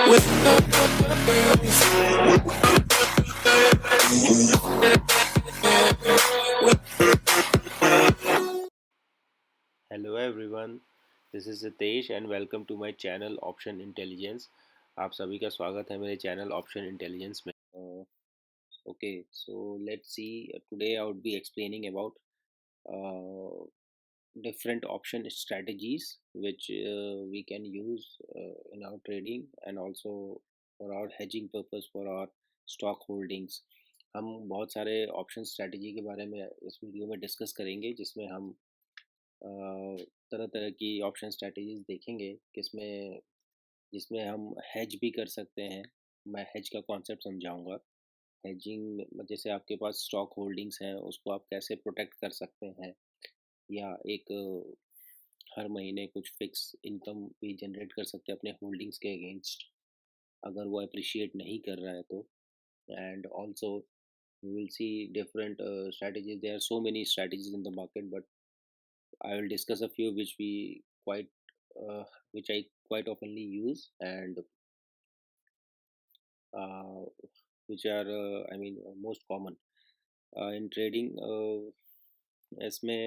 Hello everyone, this is Ritesh and welcome to my channel option intelligence. आप सभी का स्वागत है मेरे चैनल ऑप्शन इंटेलिजेंस में। Okay, so let's see, today I would be explaining about different option strategies which we can use in our trading and also for our hedging purpose for our stock holdings। हम बहुत सारे option strategy के बारे में इस video में discuss करेंगे, जिसमें हम तरह तरह की ऑप्शन स्ट्रैटेजीज देखेंगे किसमें जिसमें हम हेज भी कर सकते हैं। मैं हेज का कॉन्सेप्ट समझाऊंगा। हेजिंग जैसे आपके पास स्टॉक होल्डिंग्स हैं, उसको आप कैसे प्रोटेक्ट कर सकते हैं, या एक हर महीने कुछ फिक्स इनकम भी जनरेट कर सकते हैं अपने होल्डिंग्स के अगेंस्ट, अगर वो अप्रिशिएट नहीं कर रहा है तो। And also we will see different strategies. There are so many strategies in the market, but I will discuss a few quite which I quite oftenly use, and uh, which are most common in trading। इसमें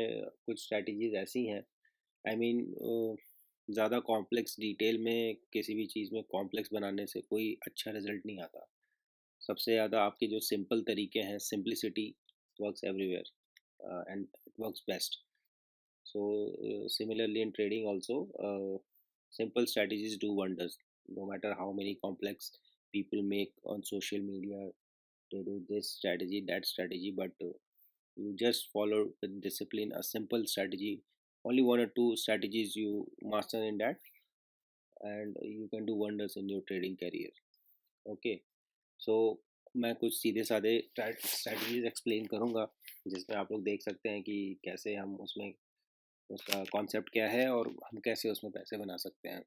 कुछ strategies ऐसी हैं, I mean ज़्यादा complex detail में किसी भी चीज़ में complex बनाने से कोई अच्छा रिजल्ट नहीं आता। सबसे ज़्यादा आपके जो सिंपल तरीके हैं, simplicity works everywhere and it works best. So similarly in trading also, simple strategies do wonders. No matter how many complex people make on social media, they do this strategy, that strategy, but you just follow with discipline a simple strategy. Only one or two strategies you master in that, and you can do wonders in your trading career. Okay, so मैं कुछ सीधे साधे strategies explain करूँगा, जिसमें आप लोग देख सकते हैं कि कैसे हम उसमें उसका कॉन्सेप्ट क्या है और हम कैसे उसमें पैसे बना सकते हैं।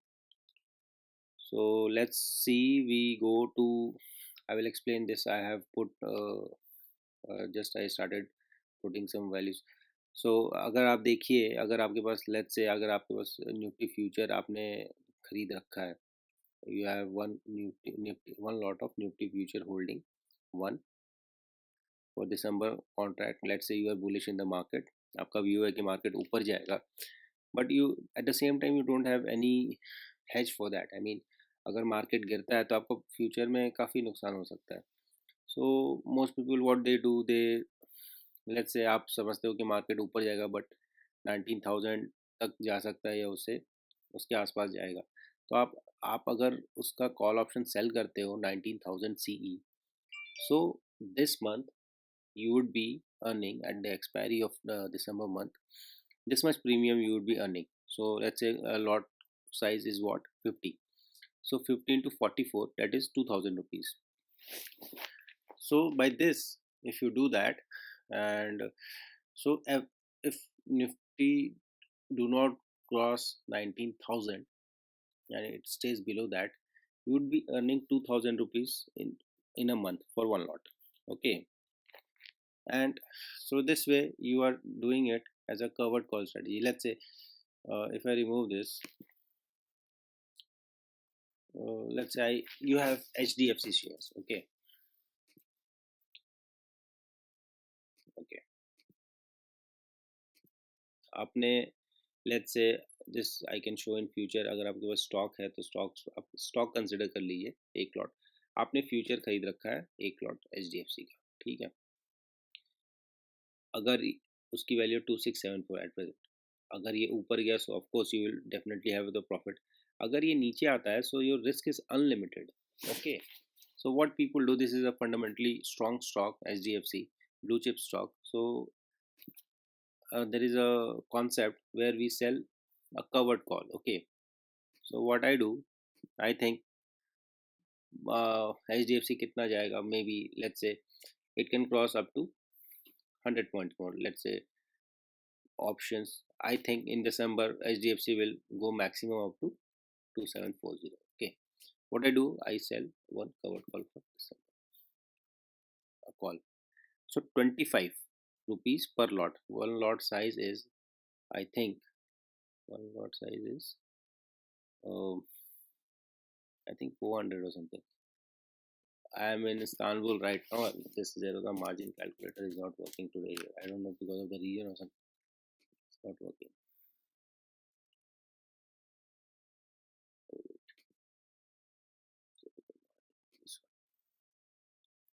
So let's see, we go to, I will explain this. I have put just I started putting some values. So अगर आप देखिए, अगर आपके पास लेट्स से अगर आपके पास निफ्टी फ्यूचर आपने खरीद रखा है, you have one lot of Nifty future holding one for December contract. Let's say you are bullish in the market, आपका व्यू है कि मार्केट ऊपर जाएगा, but you at the same time you don't have any hedge for that. I mean अगर market गिरता है तो आपको फ्यूचर में काफ़ी नुकसान हो सकता है। So most people what they do, they let's say आप समझते हो कि मार्केट ऊपर जाएगा, बट 19,000 तक जा सकता है या उससे उसके आसपास जाएगा, तो आप अगर उसका कॉल ऑप्शन सेल करते हो 19,000 CE, so this month you would be earning at the expiry of the December month this much premium you would be earning. So let's say a lot size is what, 50, so 15 to 44, that is 2,000 rupees. So by this, if you do that, and so if Nifty do not cross 19,000 and it stays below that, you would be earning 2,000 rupees in a month for one lot. Okay, and so this way you are doing it as a covered call strategy. Let's say if I remove this, let's say you have HDFC shares. Okay, okay, आपने let's say this I can show in future, अगर आपके पास stock है तो आप stock consider कर लीजिए, एक lot आपने फ्यूचर खरीद रखा है, एक लॉट HDFC का, ठीक है। अगर उसकी वैल्यू 2674 एट प्रेजेंट, अगर ये ऊपर गया सो of course you will definitely have the profit. अगर ये नीचे आता है so your risk is unlimited. Okay, so what people do, this is a fundamentally strong stock, HDFC blue chip stock. So there is a concept where we sell a covered call. Okay, so what I do, I think HDFC कितना जाएगा, maybe let's say it can cross up to 100 points more. Let's say options, I think in December HDFC will go maximum up to 2740. Okay, what I do, I sell one covered call for December, a call. So 25 rupees per lot. One lot size is, I think, one lot size is I think 400 or something. I am in Istanbul right now. This Zerodha margin calculator is not working today. I don't know because of the region or something. It's not working.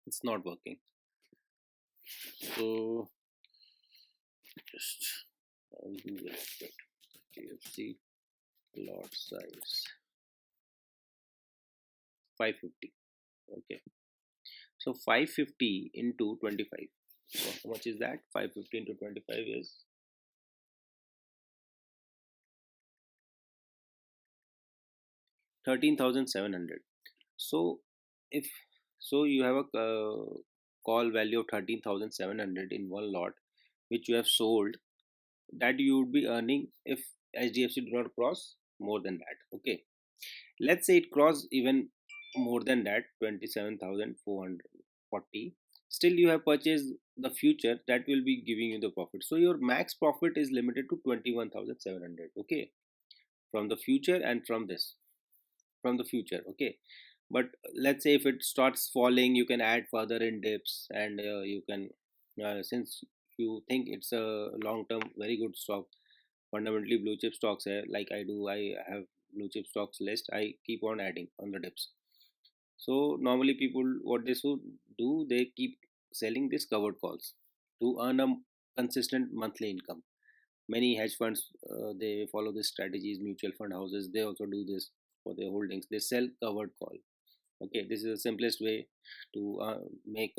It's not working. So just I'll do it. KFC lot size 550. Okay. So 550 into 25. So how much is that? 550 into 25 is 13,700. So if so, you have a call value of 13,700 in one lot, which you have sold. That you would be earning if HDFC do not cross more than that. Okay. Let's say it cross even more than that, 27,440. Still, you have purchased the future that will be giving you the profit. So your max profit is limited to 21,700. Okay, from the future and from the future. Okay, but let's say if it starts falling, you can add further in dips, and you can since you think it's a long term very good stock, fundamentally blue chip stocks hai, like I have blue chip stocks list. I keep on adding on the dips. So normally people what they should do, they keep selling these covered calls to earn a consistent monthly income. Many hedge funds they follow this strategies. Mutual fund houses they also do this for their holdings. They sell covered call. Okay, this is the simplest way to make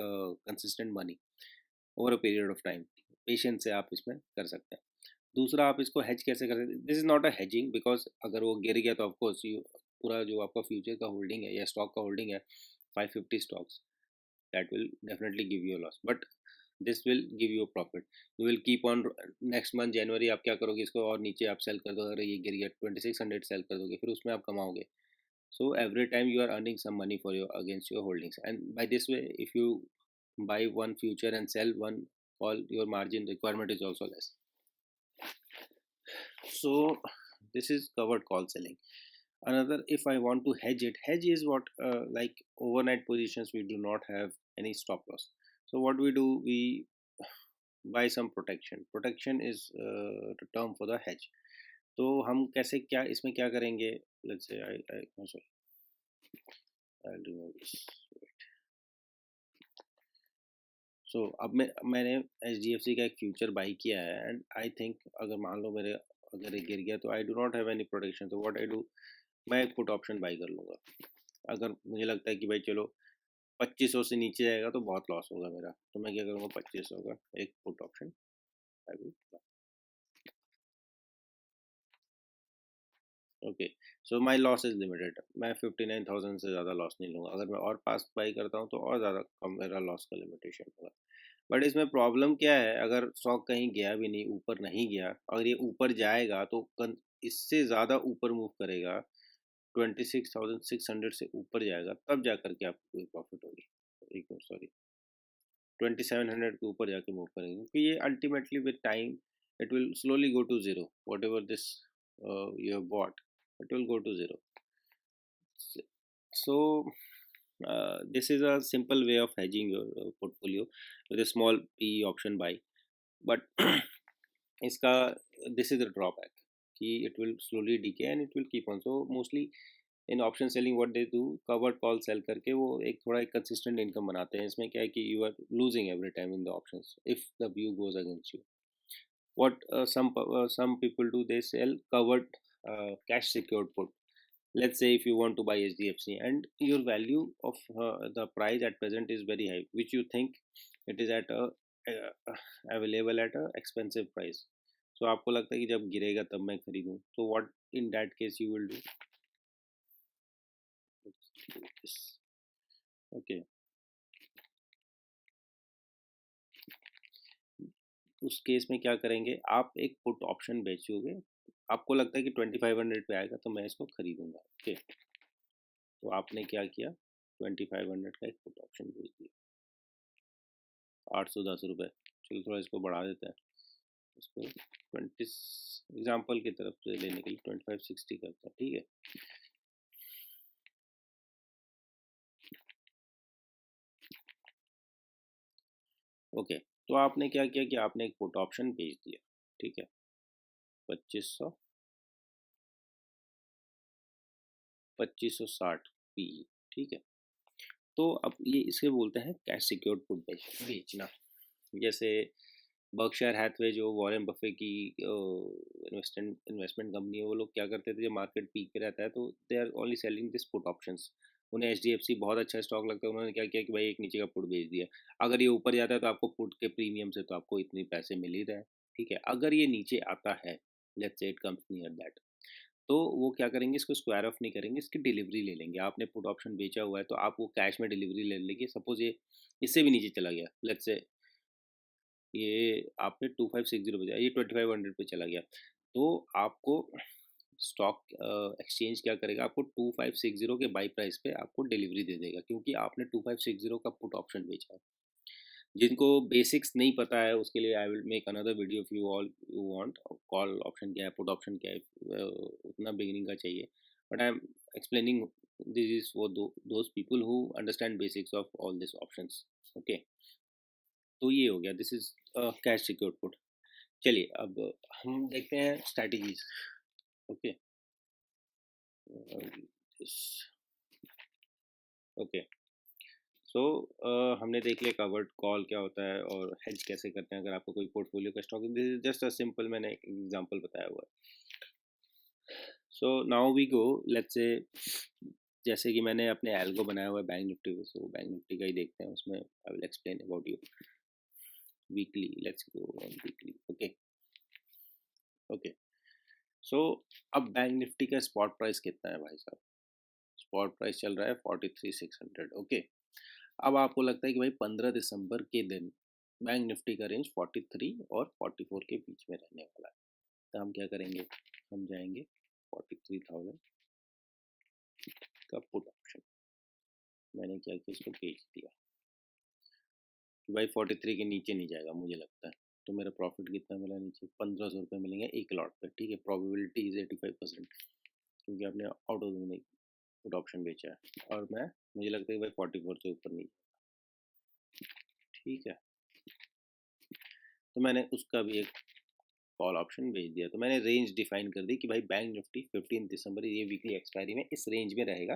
consistent money over a period of time. Patience से आप इसमें कर सकते हैं. दूसरा आप इसको hedge कैसे कर सकते हैं. This is not a hedging because अगर वो गिर गया तो ऑफकोर्स यू पूरा जो आपका फ्यूचर का होल्डिंग है या स्टॉक का होल्डिंग है 550 stocks, that will definitely give you a loss, but this will give you a profit. You will keep on. Next month January आप क्या करोगे, इसको और नीचे आप सेल कर दो, अगर ये गिर गया 2600 सेल कर दोगे, फिर उसमें आप कमाओगे. So every time you are earning some money for your against your holdings, and by this way if you buy one future and sell one call, your margin requirement is also less. So this is covered call selling. Another, if I want to hedge it, hedge is what like overnight positions, we do not have any stop loss. So what we do, we buy some protection is the term for the hedge. तो हम कैसे क्या इसमें क्या करेंगे. Let's say I oh, sorry, I'll remove this. So अब मैंने HDFC का एक फ्यूचर बाई किया है, एंड आई थिंक अगर मान लो मेरे अगर ये गिर गया तो I do not have any protection. तो व्हाट आई डू, मैं एक पुट ऑप्शन बाई कर लूँगा. अगर मुझे लगता है कि भाई चलो 2500 से नीचे जाएगा तो बहुत लॉस होगा मेरा, तो मैं क्या करूँगा, 2500 का एक put option I will. Okay, so my loss is limited. मैं 59,000 से ज़्यादा लॉस नहीं लूँगा. अगर मैं और पास बाई करता हूँ तो और ज़्यादा कम मेरा लॉस का लिमिटेशन होगा. बट इसमें प्रॉब्लम क्या है, अगर स्टॉक कहीं गया भी नहीं, ऊपर नहीं गया, अगर ये ऊपर जाएगा तो इससे ज़्यादा ऊपर मूव करेगा, 26,600 से ऊपर जाएगा, तब जा करके आपको कोई प्रॉफिट होगी. एक मिनट सॉरी, 2700 के ऊपर जाके मूव करेंगे, क्योंकि ये ultimately with time it will slowly go to zero. Whatever this you have bought, it will go to zero. So this is a simple way of hedging your portfolio with a small PE option buy. But इसका this is a drawback कि it will slowly decay and it will keep on. So mostly in option selling what they do, covered call sell करके वो एक थोड़ा एक consistent income बनाते हैं. इसमें क्या है कि you are losing every time in the options if the view goes against you. What some people do, they sell covered cash secured put. Let's say if you want to buy HDFC and your value of the price at present is very high, which you think it is at a available at a expensive price. So आपको लगता है कि जब गिरेगा तब मैं खरीदूं. So what in that case you will do? Let's do this. Okay. उस केस में क्या करेंगे, आप एक पुट ऑप्शन बेचोगे, आपको लगता है कि 2500 पे आएगा तो मैं इसको खरीदूंगा. ओके, तो आपने क्या किया, 2500 का एक पुट ऑप्शन बेच दिया 810 रुपये. चलो थोड़ा इसको बढ़ा देते हैं, इसको 20 एग्जाम्पल की तरफ से लेने के लिए 2560 करते हैं. ठीक है, ओके, तो आपने क्या किया कि आपने एक पुट ऑप्शन बेच दिया, ठीक है, 2560 पी, ठीक है। तो अब ये इसे बोलते हैं कैश सिक्योर्ड पुट बेचना। जैसे बर्कशायर हैथवे जो वॉरेन बफे की इन्वेस्टमेंट इन्वेस्टमेंट कंपनी है, वो लोग क्या करते थे, जब मार्केट पीक पे रहता है तो they are only selling this put options. उन्हें एच डी एफ सी बहुत अच्छा स्टॉक लगता है, उन्होंने क्या किया कि भाई एक नीचे का पुट बेच दिया। अगर ये ऊपर जाता है तो आपको पुट के प्रीमियम से तो आपको इतने पैसे मिल ही रहे हैं, ठीक है। अगर ये नीचे आता है, let's say it comes near that, तो वो क्या करेंगे, इसको स्क्वायर ऑफ नहीं करेंगे, इसकी डिलीवरी ले लेंगे। आपने पुट ऑप्शन बेचा हुआ है तो आप वो कैश में डिलीवरी ले लेंगे। सपोज ये इससे भी नीचे चला गया, लेट्स से ये आपने 2560 पे, ये 2500 पे चला गया, तो आपको स्टॉक एक्सचेंज क्या करेगा, आपको 2560 के बाई प्राइस पे आपको डिलीवरी दे देगा, क्योंकि आपने 2560 का पुट ऑप्शन बेचा है। जिनको बेसिक्स नहीं पता है उसके लिए I will make another video if you all you want. Call option क्या है, पुट ऑप्शन क्या है, उतना बिगिनिंग का चाहिए, but I am explaining this is for those people who understand basics of all this options. Okay, तो ये हो गया, this is cash secured put. चलिए अब हम देखते हैं स्ट्रैटेजीज। ओके, ओके, सो हमने देख लिया कवर्ड कॉल क्या होता है और हेज कैसे करते हैं अगर आपको कोई पोर्टफोलियो का stock. This is just a simple, मैंने एक एग्जांपल बताया हुआ है। So now we go, let's say जैसे कि मैंने अपने एल्गो बनाया हुआ है बैंक निफ्टी को, सो बैंक निफ्टी का ही देखते हैं, उसमें I will explain about you weekly. Let's go on weekly. Okay, okay, so अब बैंक निफ्टी का स्पॉट प्राइस कितना है भाई साहब? स्पॉट प्राइस चल रहा है 43,600। ओके, अब आपको लगता है कि भाई 15 दिसंबर के दिन बैंक निफ्टी का रेंज 43 और 44 के बीच में रहने वाला है। तो हम क्या करेंगे, हम जाएंगे 43,000 का पुट ऑप्शन, मैंने क्या किया, इसको बेच दिया कि भाई 43 के नीचे नहीं जाएगा मुझे लगता है। तो मेरा प्रॉफिट कितना मिला नीचे, 1500 रुपये मिलेंगे एक लॉट पे, ठीक है। प्रोबेबिलिटी इज 85%, क्योंकि आपने out of the put option बेचा है, और मैं मुझे लगता है कि भाई 44 से ऊपर नहीं, ठीक है। तो मैंने उसका भी एक कॉल ऑप्शन भेज दिया। तो मैंने रेंज डिफाइन कर दी कि भाई बैंक निफ्टी 15 दिसंबर ये वीकली एक्सपायरी में इस रेंज में रहेगा,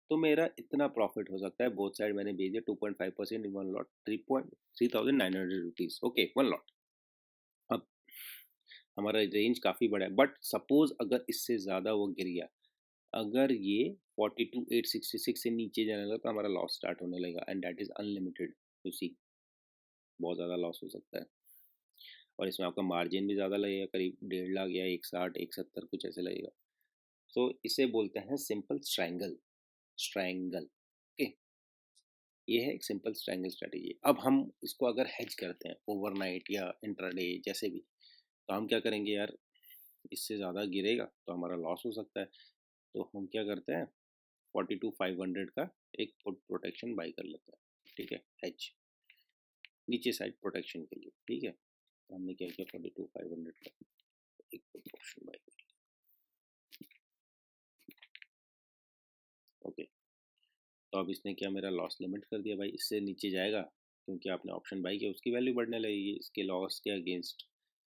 तो मेरा इतना प्रॉफिट हो सकता है। बोथ साइड मैंने भेज दिया 2.5% in one lot, 3,900 rupees, okay, one lot. अब हमारा रेंज काफ़ी बड़ा है, बट सपोज अगर इससे ज़्यादा वो गिर गया, अगर ये 42,866 से नीचे जाने लगा तो हमारा लॉस स्टार्ट होने लगेगा, and that is unlimited. You see, बहुत ज़्यादा लॉस हो सकता है, और इसमें आपका मार्जिन भी ज़्यादा लगेगा, करीब 1.5 लाख या 160 170 कुछ ऐसे लगेगा। तो इसे बोलते हैं सिंपल स्ट्रैंगल, स्ट्रैंगल, ओके। ये है एक सिंपल स्ट्रैंगल स्ट्रेटेजी। अब हम इसको अगर हेज करते हैं ओवरनाइट या इंट्राडे जैसे भी, तो हम क्या करेंगे यार, इससे ज़्यादा गिरेगा तो हमारा लॉस हो सकता है, तो हम क्या करते हैं 42,500 का एक पुट प्रोटेक्शन बाई कर लेते हैं, ठीक है, हेज नीचे साइड प्रोटेक्शन के लिए, ठीक है। तो हमने क्या किया, 42,500 का एक पुट ऑप्शन बाई कर लिया, ओके। तो अब इसने क्या, मेरा लॉस लिमिट कर दिया, भाई इससे नीचे जाएगा क्योंकि आपने ऑप्शन बाई किया, उसकी वैल्यू बढ़ने लगेगी इसके लॉस के against,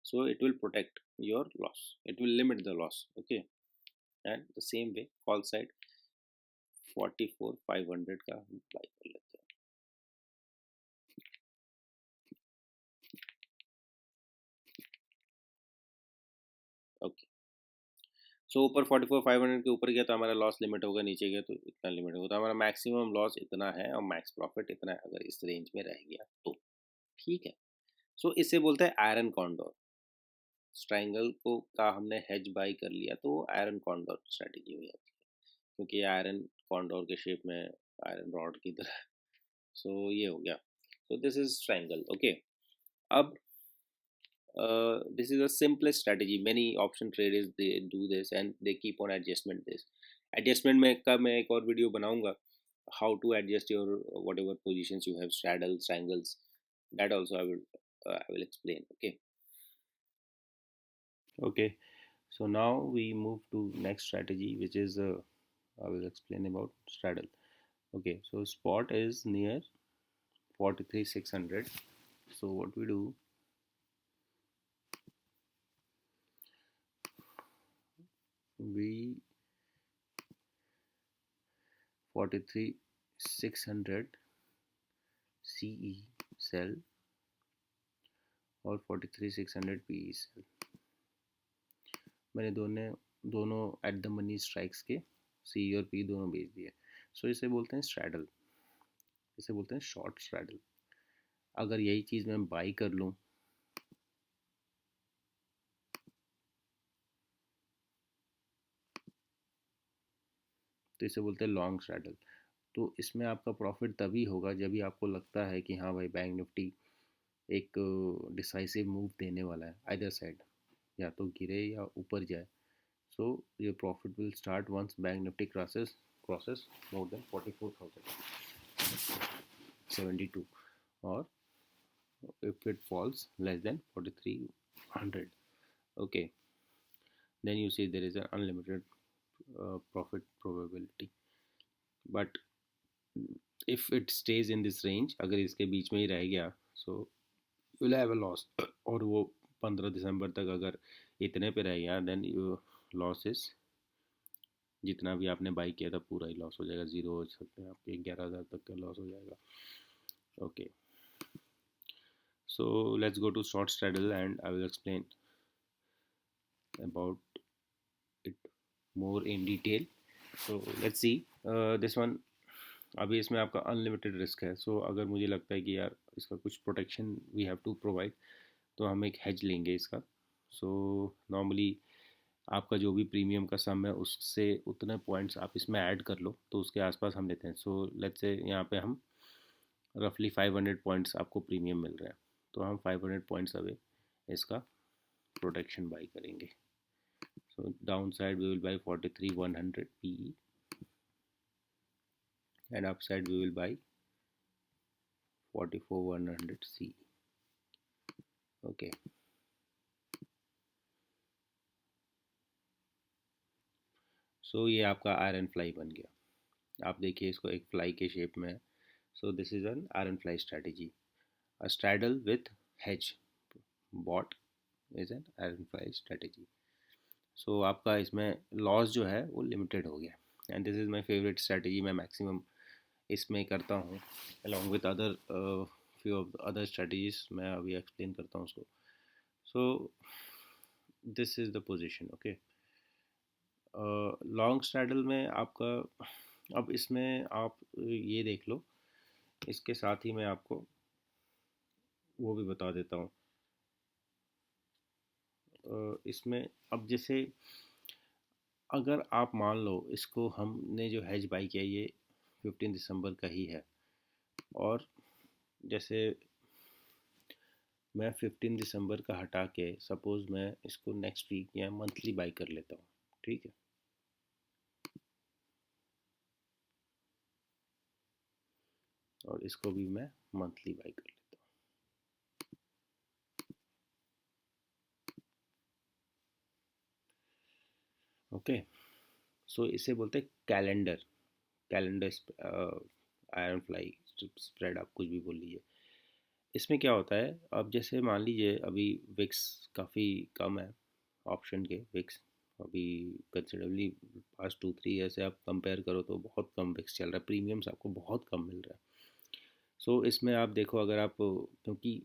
so it will protect your loss, it will limit the loss, okay. And the same way call side 44,500 का हम बाई कर लेते हैं, ओके। सो ऊपर 44,500 के ऊपर गया तो हमारा लॉस लिमिट होगा, नीचे गया तो इतना लिमिट होगा, तो हमारा मैक्सिमम लॉस इतना है और मैक्स प्रॉफिट इतना है अगर इस रेंज में रह गया तो, ठीक है। सो इसे बोलते हैं आयरन कॉन्डोर। ट्रायंगल को का हमने हेज बाई कर लिया तो आयरन कॉन्डोर स्ट्रेटेजी हो जाती है, क्योंकि आयरन कॉन्डोर के शेप में, आयरन रॉड की तरह। सो ये हो गया, सो दिस इज ट्रायंगल, ओके। अब this is the simplest strategy, many option traders they do this and they keep on adjustment this adjustment में का मैं एक और वीडियो बनाऊंगा, how to adjust your whatever positions you have, straddles, triangles, that also I will explain, okay. Okay, so now we move to next strategy, which is I will explain about straddle. Okay, so spot is near 43,600, So what we do, we 43600 CE sell और 43600 PE sell, मैंने दोनों at the money strikes के सी और P दोनों बेच दिए। सो इसे बोलते हैं स्ट्रैडल, इसे बोलते हैं शॉर्ट स्ट्रैडल। अगर यही चीज़ मैं बाई कर लूँ तो इसे बोलते हैं लॉन्ग स्ट्रैडल। तो इसमें आपका प्रॉफिट तभी होगा जब भी आपको लगता है कि हाँ भाई बैंक निफ्टी एक डिसाइसिव मूव देने वाला है आइदर साइड, या तो गिरे या ऊपर जाए। So your profit will start once Bank Nifty crosses more than 44,072 और if it falls less than 4300, okay, then you see there is an unlimited profit probability. But if it stays in this range, अगर इसके बीच में ही रह गया, so you'll have a loss और वो 15 दिसंबर तक अगर इतने पे रह गया, then you losses, जितना भी आपने बाई किया था पूरा ही लॉस हो जाएगा, ज़ीरो हो सकते हैं आपके 11,000 तक का लॉस हो जाएगा। Okay, so let's go to short straddle and I will explain about it more in detail. So let's see this one। अभी इसमें आपका अनलिमिटेड रिस्क है। सो अगर मुझे लगता है कि यार इसका कुछ protection we have to provide, तो हम एक हेज लेंगे इसका। सो नॉर्मली आपका जो भी प्रीमियम का सम है उससे उतने पॉइंट्स आप इसमें ऐड कर लो, तो उसके आसपास हम लेते हैं। सो लेट्स से यहाँ पे हम रफली 500 पॉइंट्स आपको प्रीमियम मिल रहा है, तो हम 500 पॉइंट्स अवे इसका प्रोटेक्शन बाई करेंगे। So downside we will buy 43,100 PE and upside we will buy 44,100 CE. Okay. So ये आपका आयरन फ्लाई बन गया। आप देखिए इसको एक फ्लाई के शेप में है। So this is an iron fly strategy, a straddle with hedge bought is an iron fly strategy. So आपका इसमें लॉस जो है वो लिमिटेड हो गया and this is my favourite strategy. मैं मैक्सिमम इसमें करता हूँ along with other few of other strategies, मैं अभी एक्सप्लेन करता हूँ उसको। So this is the position. Okay, long straddle में आपका, अब इसमें आप ये देख लो, इसके साथ ही मैं आपको वो भी बता देता हूँ। इसमें अब जैसे अगर आप मान लो इसको हमने जो हैज बाई किया ये 15 दिसंबर का ही है, और जैसे मैं 15 दिसंबर का हटा के सपोज़ मैं इसको नेक्स्ट वीक या मंथली बाई कर लेता हूँ, ठीक है। और इसको भी मैं मंथली बाई कर लेता हूँ। ओके, सो इसे बोलते हैं calendar, calendar iron fly spread, आप कुछ भी बोल लीजिए। इसमें क्या होता है, अब जैसे मान लीजिए अभी विक्स काफ़ी कम है, ऑप्शन के विक्स अभी कंसिडरबली पास्ट 2-3 ईयर से आप कंपेयर करो तो बहुत कम विक्स चल रहा है, प्रीमियम्स आपको बहुत कम मिल रहा है। सो इसमें आप देखो, अगर आप, क्योंकि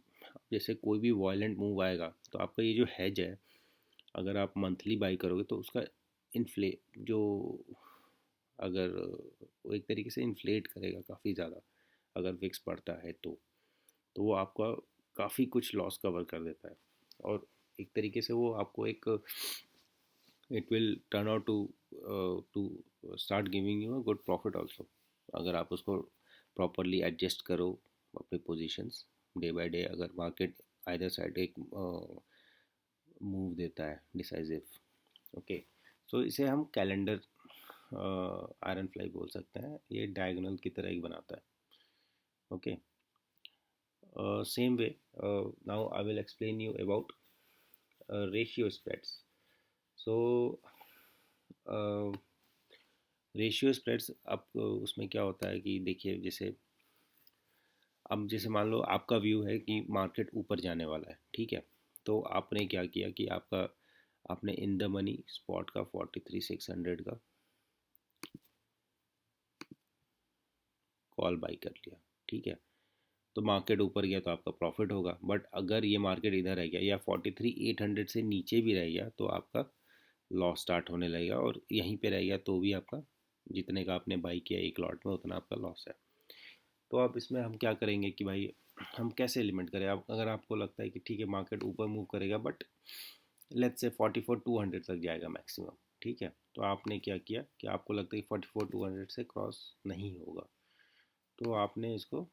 जैसे कोई भी वॉयलेंट मूव आएगा तो आपका ये जो हैज है, अगर आप मंथली बाई करोगे तो उसका इन्फ्ले जो, अगर वो एक तरीके से इन्फ्लेट करेगा काफ़ी ज़्यादा, अगर विक्स बढ़ता है तो वो आपका काफ़ी कुछ लॉस कवर कर देता है, और एक तरीके से वो आपको एक, it will turn out to start giving you a good profit also, अगर आप उसको प्रॉपरली एडजस्ट करो अपने पोजीशंस डे बाय डे, अगर मार्केट आइदर साइड एक मूव देता है डिसाइसिव। ओके, सो इसे हम कैलेंडर आयरन फ्लाई बोल सकते हैं, ये डायगोनल की तरह ही बनाता है। Okay, same way, now I will explain you about ratio spreads. So ratio spreads, आप उसमें क्या होता है कि देखिए, जैसे अब जैसे मान लो आपका व्यू है कि मार्केट ऊपर जाने वाला है, ठीक है। तो आपने क्या किया कि आपने इन द मनी स्पॉट का 43,600 का कॉल बाई कर लिया, ठीक है। तो मार्केट ऊपर गया तो आपका प्रॉफिट होगा, बट अगर ये मार्केट इधर रह गया या 43,800 से नीचे भी रह गया तो आपका लॉस स्टार्ट होने लगेगा, और यहीं पे रह गया तो भी आपका जितने का आपने बाई किया एक लॉट में उतना आपका लॉस है। तो अब इसमें हम क्या करेंगे कि भाई हम कैसे लिमिट करें। आप अगर आपको लगता है कि ठीक है मार्केट ऊपर मूव करेगा बट लेट्स से 44,200 तक जाएगा मैक्सिमम, ठीक है। तो आपने क्या किया कि आपको लगता है कि 44,200 से क्रॉस नहीं होगा, तो आपने इसको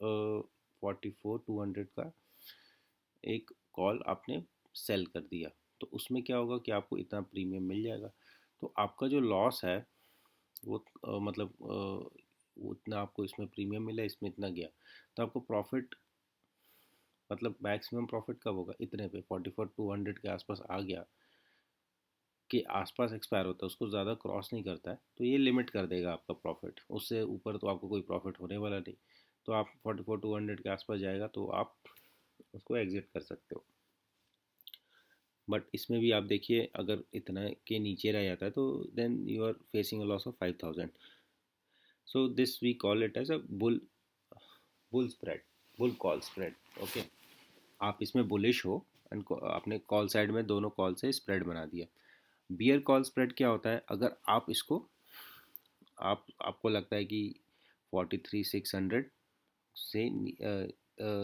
44,200 का एक कॉल आपने सेल कर दिया। तो उसमें क्या होगा कि आपको इतना प्रीमियम मिल जाएगा। तो आपका जो लॉस है वो मतलब वो इतना आपको इसमें प्रीमियम मिला, इसमें इतना गया, तो आपको प्रॉफिट मतलब मैक्सिमम प्रॉफिट कब होगा, इतने पे 44,200 के आसपास आ गया, के आसपास एक्सपायर होता है, उसको ज़्यादा क्रॉस नहीं करता है, तो ये लिमिट कर देगा आपका प्रॉफिट। उससे ऊपर तो आपको कोई प्रॉफिट होने वाला नहीं। तो आप 44,200 के आसपास जाएगा तो आप उसको एग्जिट कर सकते हो। बट इसमें भी आप देखिए अगर इतना के नीचे रह जाता है तो then you are facing a loss of 5,000। So this we call it as a bull spread, bull call spread. Okay, आप इसमें बुलिश हो एंड आपने कॉल साइड में दोनों कॉल से स्प्रेड बना दिया। बियर कॉल स्प्रेड क्या होता है, अगर आप इसको आपको लगता है कि 43,600 से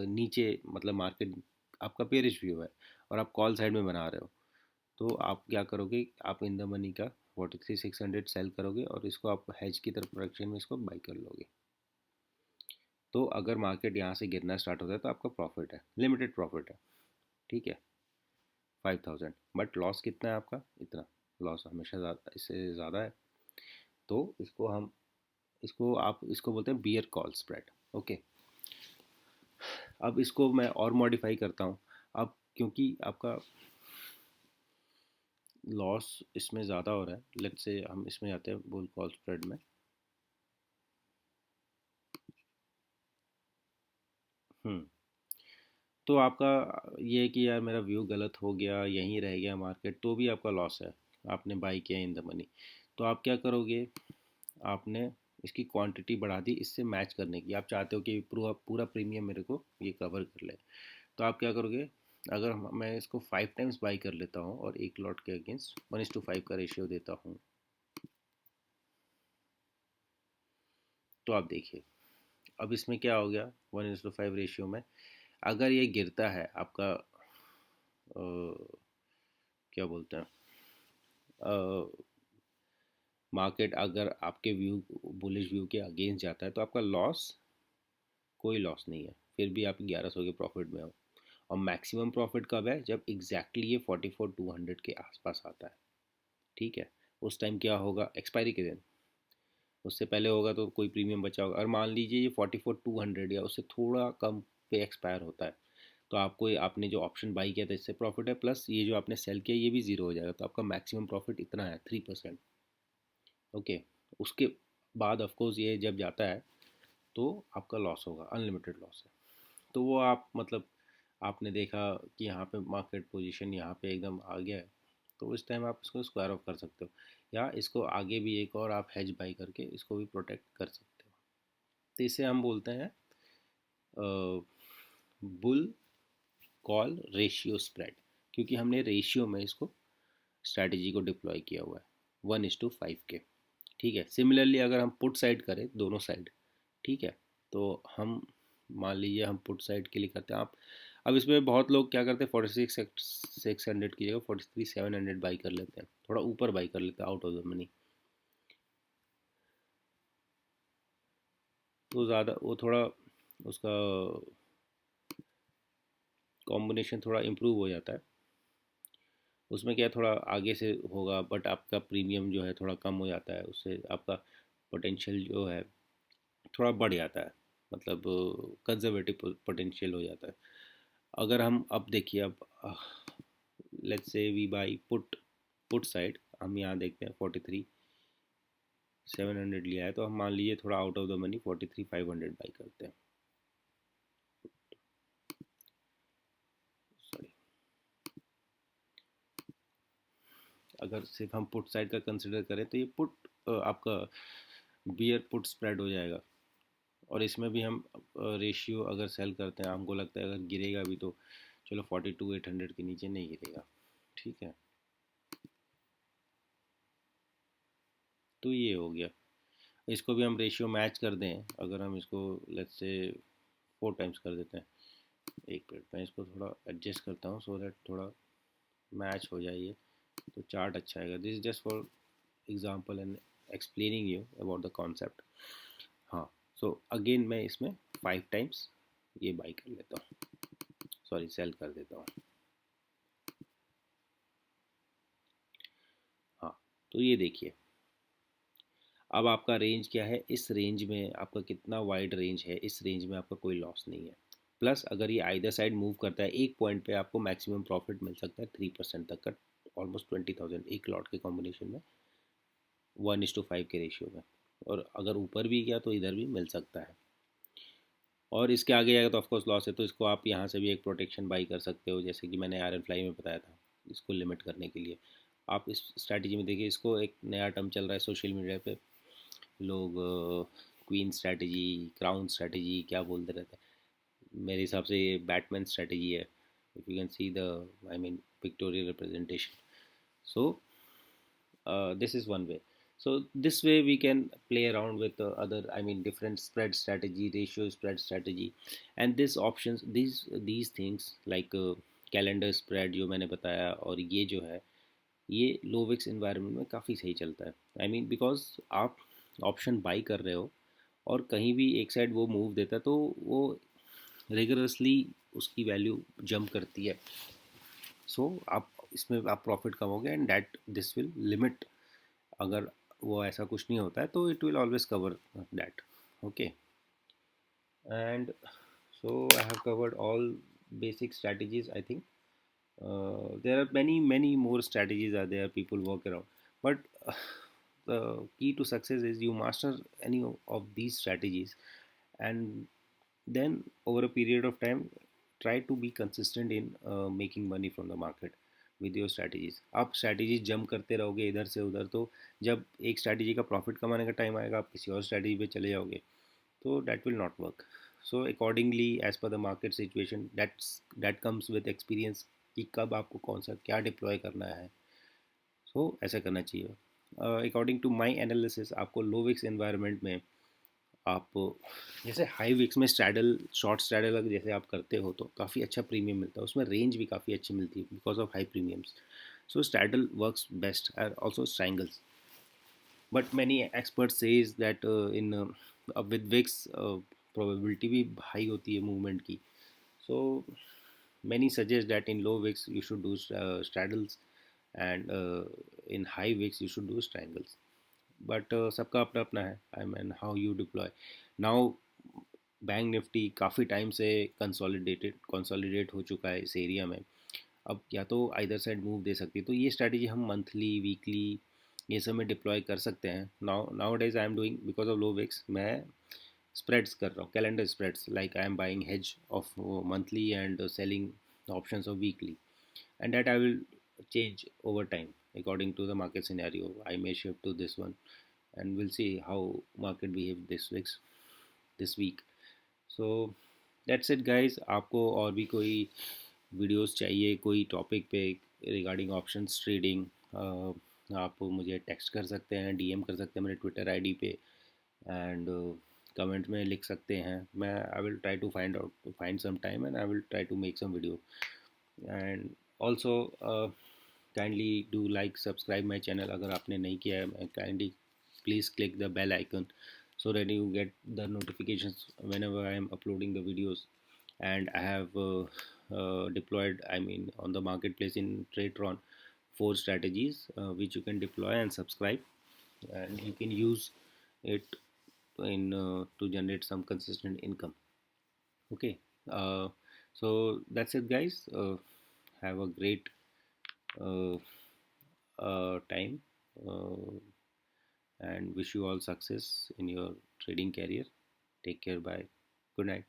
नीचे मतलब मार्केट आपका पेरिश व्यू है और आप कॉल साइड में बना रहे हो, तो आप क्या करोगे, आप इन द मनी का 43,600 सेल करोगे और इसको आप हेज की तरफ प्रोडक्शन में इसको बाई कर लोगे। तो अगर मार्केट यहाँ से गिरना स्टार्ट होता है तो आपका प्रॉफिट है, लिमिटेड प्रॉफिट है, ठीक है, 5,000। बट लॉस कितना है आपका, इतना। लॉस हमेशा ज़्यादा, इससे ज़्यादा है। तो इसको आप इसको बोलते हैं बियर कॉल स्प्रेड। ओके, अब इसको मैं और मॉडिफाई करता हूँ। अब क्योंकि आपका लॉस इसमें ज़्यादा हो रहा है, लेट्स से हम इसमें जाते हैं बुल कॉल स्प्रेड में। हम्म तो आपका ये है कि यार मेरा व्यू गलत हो गया, यहीं रह गया मार्केट, तो भी आपका लॉस है, आपने बाई किया इन द मनी। तो आप क्या करोगे, आपने इसकी क्वांटिटी बढ़ा दी इससे मैच करने की, आप चाहते हो कि पूरा पूरा प्रीमियम मेरे को ये कवर कर ले। तो आप क्या करोगे, अगर मैं इसको 5 टाइम्स बाई कर लेता हूँ और एक लॉट के अगेंस्ट 1:5 का रेशियो देता हूँ, तो आप देखिए अब इसमें क्या हो गया, 1:5 रेशियो में अगर ये गिरता है आपका क्या बोलते हैं, मार्केट अगर आपके व्यू बुलिश व्यू के अगेंस्ट जाता है तो आपका लॉस कोई लॉस नहीं है, फिर भी आप 1100 के प्रॉफिट में हो। और मैक्सिमम प्रॉफिट कब है, जब एग्जैक्टली ये 44,200 के आसपास आता है, ठीक है। उस टाइम क्या होगा, एक्सपायरी के दिन, उससे पहले होगा तो कोई प्रीमियम बचा होगा, और मान लीजिए ये 44,200 या उससे थोड़ा कम पे एक्सपायर होता है, तो आपको आपने जो ऑप्शन बाई किया था इससे प्रॉफिट है, प्लस ये जो आपने सेल किया ये भी ज़ीरो हो जाएगा, तो आपका मैक्सिमम प्रॉफिट इतना है 3%। ओके, उसके बाद ऑफकोर्स ये जब जाता है तो आपका लॉस होगा, अनलिमिटेड लॉस है। तो वो आप मतलब आपने देखा कि यहाँ पे मार्केट पोजीशन यहाँ पे एकदम आ गया है, तो उस टाइम आप इसको स्क्वायर ऑफ कर सकते हो, या इसको आगे भी एक और आप हेज बाई करके इसको भी प्रोटेक्ट कर सकते हो। तो इसे हम बोलते हैं बुल कॉल रेशियो स्प्रेड, क्योंकि हमने रेशियो में इसको स्ट्रैटेजी को डिप्लॉय किया हुआ है 1:5 के, ठीक है। सिमिलरली अगर हम पुट साइड करें दोनों साइड, ठीक है, तो हम मान लीजिए हम पुट साइड के लिए करते हैं। आप अब इसमें बहुत लोग क्या करते हैं, 46,600 की जगह 43,700 बाई कर लेते हैं, थोड़ा ऊपर बाई कर लेते हैं आउट ऑफ द मनी, तो ज़्यादा वो थोड़ा उसका कॉम्बिनेशन थोड़ा इम्प्रूव हो जाता है। उसमें क्या है, थोड़ा आगे से होगा बट आपका प्रीमियम जो है थोड़ा कम हो जाता है, उससे आपका पोटेंशियल जो है थोड़ा बढ़ जाता है, मतलब कंजर्वेटिव पोटेंशियल हो जाता है। अगर हम अब देखिए अब let's say we by put side, हम यहाँ देखते हैं 43,700 लिया है, तो हम मान लीजिए थोड़ा out of the money 43,500 by करते हैं, अगर सिर्फ हम पुट साइड का कंसिडर करें तो ये पुट आपका बियर पुट स्प्रेड हो जाएगा। और इसमें भी हम रेशियो अगर सेल करते हैं, हमको लगता है अगर गिरेगा भी तो चलो 42,800 के नीचे नहीं गिरेगा, ठीक है। तो ये हो गया। इसको भी हम रेशियो मैच कर दें, अगर हम इसको लेट्स से 4 टाइम्स कर देते हैं। एक मिनट मैं इसको थोड़ा एडजस्ट करता हूँ सो दैट थोड़ा मैच हो जाए ये, तो चार्ट अच्छा आएगा। This is just for example and explaining you about the concept. हाँ, सो अगेन मैं इसमें 5 टाइम्स ये बाई कर लेता हूँ, सॉरी सेल कर देता हूँ। हाँ, तो ये देखिए अब आपका रेंज क्या है, इस रेंज में आपका कितना वाइड रेंज है, इस रेंज में आपका कोई लॉस नहीं है। प्लस अगर ये आइदर साइड मूव करता है, एक पॉइंट पे आपको मैक्सिमम प्रॉफिट मिल सकता है 3% तक का, ऑलमोस्ट 20,000 एक लॉट के कॉम्बिनेशन में, 1:5 के रेशियो में। और अगर ऊपर भी गया तो इधर भी मिल सकता है। और इसके आगे जाएगा तो ऑफकोर्स लॉस है, तो इसको आप यहाँ से भी एक प्रोटेक्शन बाई कर सकते हो, जैसे कि मैंने आयरन फ्लाई में बताया था। इसको लिमिट करने के लिए आप इस स्ट्रैटेजी में देखिए, इसको एक नया टर्म चल रहा है सोशल मीडिया पे, लोग क्वीन स्ट्रैटेजी, क्राउन स्ट्रैटेजी क्या बोलते रहते हैं। मेरे हिसाब से ये बैटमैन स्ट्रैटेजी है, if you can see the I mean pictorial representation. So this is one way. So this way we can play around with other, I mean different spread strategy, ratio spread strategy, and this options, these things like calendar spread जो मैंने बताया, और ये जो है ये लो Vicks environment में काफ़ी सही चलता है। आई मीन बिकॉज आप ऑप्शन बाई कर रहे हो और कहीं भी एक साइड वो मूव देता है तो वो रिगरसली उसकी वैल्यू जंप करती है। सो आप इसमें आप प्रॉफिट कमाओगे and that this will limit, अगर वो ऐसा कुछ नहीं होता है तो it will always cover that. Okay, and so I have covered all basic strategies, I think. There are many more strategies are there people work around, but the key to success is you master any of these strategies, and then over a period of time try to be consistent in making money from the market with your strategies। आप strategies jump करते रहोगे इधर से उधर, तो जब एक strategy का profit कमाने का टाइम आएगा आप किसी और strategy पे चले जाओगे, तो that will not work। So accordingly as per the market situation, that comes with experience कि कब आपको कौन सा क्या डिप्लॉय करना है। सो ऐसा करना चाहिए। अकॉर्डिंग टू माई एनालिसिस आपको लो विक्स एनवायरनमेंट में आप जैसे हाई विक्स में स्ट्रैडल, शॉर्ट स्ट्रैडल अगर जैसे आप करते हो तो काफ़ी अच्छा प्रीमियम मिलता है, उसमें रेंज भी काफ़ी अच्छी मिलती है because of high premiums. So straddle works best and also strangles, but many expert says that in with VIX probability भी हाई होती है मूवमेंट की। सो many suggest that in low wicks you should do straddles, and in high wicks you should do strangles, but सबका अपना अपना है, I mean how you deploy. Now bank Nifty काफ़ी time से कंसोलिडेट हो चुका है इस एरिया में, अब या तो आइदर साइड मूव दे सकती है, तो ये स्ट्रैटेजी हम मंथली वीकली ये सब में डिप्लॉय कर सकते हैं। Now days I am doing because of low VIX, मैं स्प्रेड्स कर रहा हूँ, calendar spreads, like I am buying hedge of monthly and selling options of weekly, and that I will change over time according to the market scenario. I may shift to this one, and we'll see how market behave this week. So that's it guys। आपको और भी कोई videos चाहिए कोई topic पे regarding options trading, आप मुझे text कर सकते हैं, डीएम कर सकते हैं मेरे ट्विटर आईडी पे, एंड कमेंट में लिख सकते हैं। मैं I will try to find some time and I will try to make some video, and also kindly do like subscribe my channel अगर आपने नहीं किया है। Kindly please click the bell icon so that you get the notifications whenever I am uploading the videos, and I have deployed, I mean on the marketplace in TradeTron, 4 strategies which you can deploy and subscribe, and you can use it in to generate some consistent income। Okay, so that's it guys, have a great uh, time, uh, and wish you all success in your trading career। Take care, bye, good night।